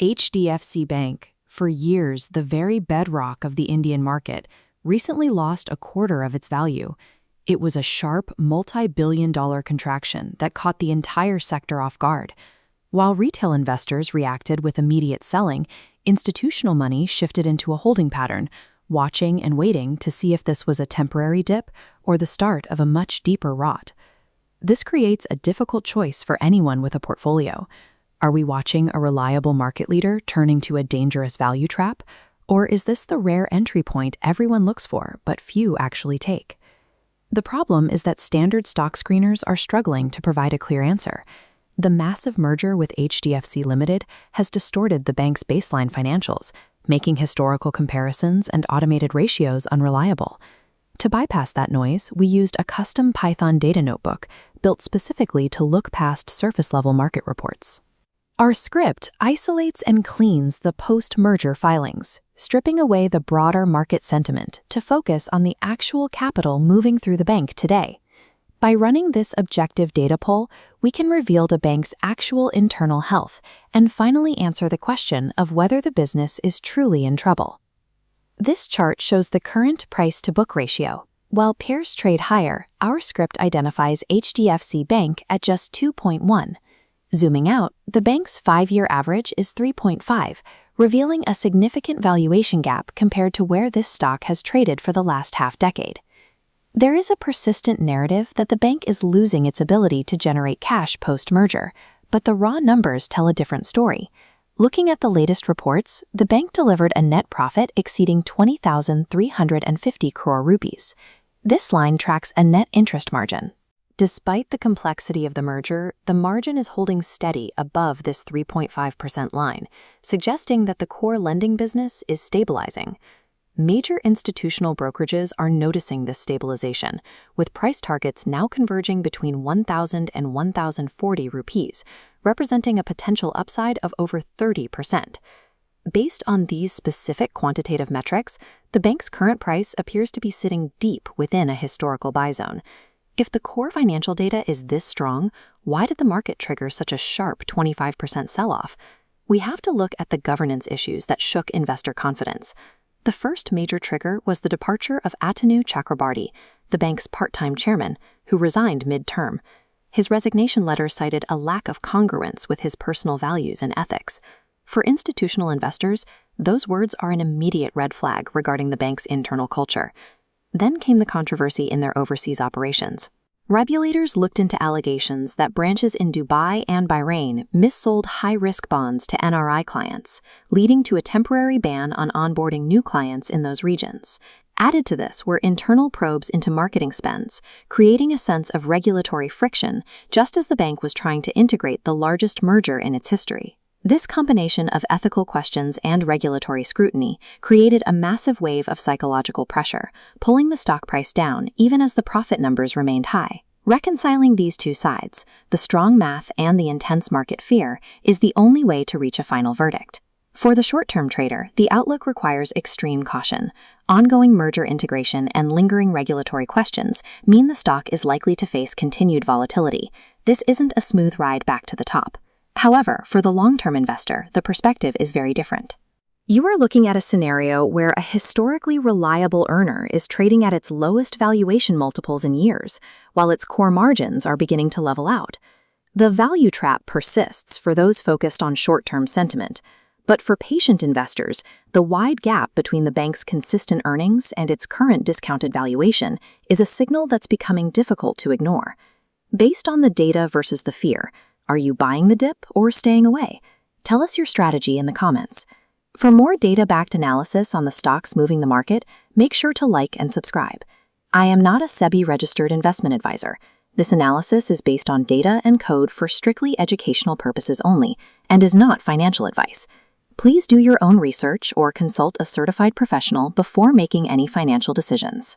HDFC Bank, for years the very bedrock of the Indian market, recently lost a quarter of its value. It was a sharp, multi-billion-dollar contraction that caught the entire sector off guard. While retail investors reacted with immediate selling, institutional money shifted into a holding pattern, watching and waiting to see if this was a temporary dip or the start of a much deeper rot. This creates a difficult choice for anyone with a portfolio. Are we watching a reliable market leader turning to a dangerous value trap? Or is this the rare entry point everyone looks for, but few actually take? The problem is that standard stock screeners are struggling to provide a clear answer. The massive merger with HDFC Limited has distorted the bank's baseline financials, making historical comparisons and automated ratios unreliable. To bypass that noise, we used a custom Python data notebook built specifically to look past surface-level market reports. Our script isolates and cleans the post-merger filings, stripping away the broader market sentiment to focus on the actual capital moving through the bank today. By running this objective data poll, we can reveal the bank's actual internal health and finally answer the question of whether the business is truly in trouble. This chart shows the current price-to-book ratio. While peers trade higher, our script identifies HDFC Bank at just 2.1. Zooming out, the bank's 5-year average is 3.5, revealing a significant valuation gap compared to where this stock has traded for the last half-decade. There is a persistent narrative that the bank is losing its ability to generate cash post-merger, but the raw numbers tell a different story. Looking at the latest reports, the bank delivered a net profit exceeding 20,350 crore rupees. This line tracks a net interest margin. Despite the complexity of the merger, the margin is holding steady above this 3.5% line, suggesting that the core lending business is stabilizing. Major institutional brokerages are noticing this stabilization, with price targets now converging between 1,000 and 1,040 rupees, representing a potential upside of over 30%. Based on these specific quantitative metrics, the bank's current price appears to be sitting deep within a historical buy zone. If the core financial data is this strong, why did the market trigger such a sharp 25% sell-off? We have to look at the governance issues that shook investor confidence. The first major trigger was the departure of Atanu Chakrabarty, the bank's part-time chairman, who resigned mid-term. His resignation letter cited a lack of congruence with his personal values and ethics. For institutional investors, those words are an immediate red flag regarding the bank's internal culture. Then came the controversy in their overseas operations. Regulators looked into allegations that branches in Dubai and Bahrain missold high-risk bonds to NRI clients, leading to a temporary ban on onboarding new clients in those regions. Added to this were internal probes into marketing spends, creating a sense of regulatory friction, just as the bank was trying to integrate the largest merger in its history. This combination of ethical questions and regulatory scrutiny created a massive wave of psychological pressure, pulling the stock price down even as the profit numbers remained high. Reconciling these two sides, the strong math and the intense market fear, is the only way to reach a final verdict. For the short-term trader, the outlook requires extreme caution. Ongoing merger integration and lingering regulatory questions mean the stock is likely to face continued volatility. This isn't a smooth ride back to the top. However, for the long-term investor, the perspective is very different. You are looking at a scenario where a historically reliable earner is trading at its lowest valuation multiples in years, while its core margins are beginning to level out. The value trap persists for those focused on short-term sentiment, but for patient investors, the wide gap between the bank's consistent earnings and its current discounted valuation is a signal that's becoming difficult to ignore. Based on the data versus the fear, are you buying the dip or staying away? Tell us your strategy in the comments. For more data-backed analysis on the stocks moving the market, make sure to like and subscribe. I am not a SEBI-registered investment advisor. This analysis is based on data and code for strictly educational purposes only and is not financial advice. Please do your own research or consult a certified professional before making any financial decisions.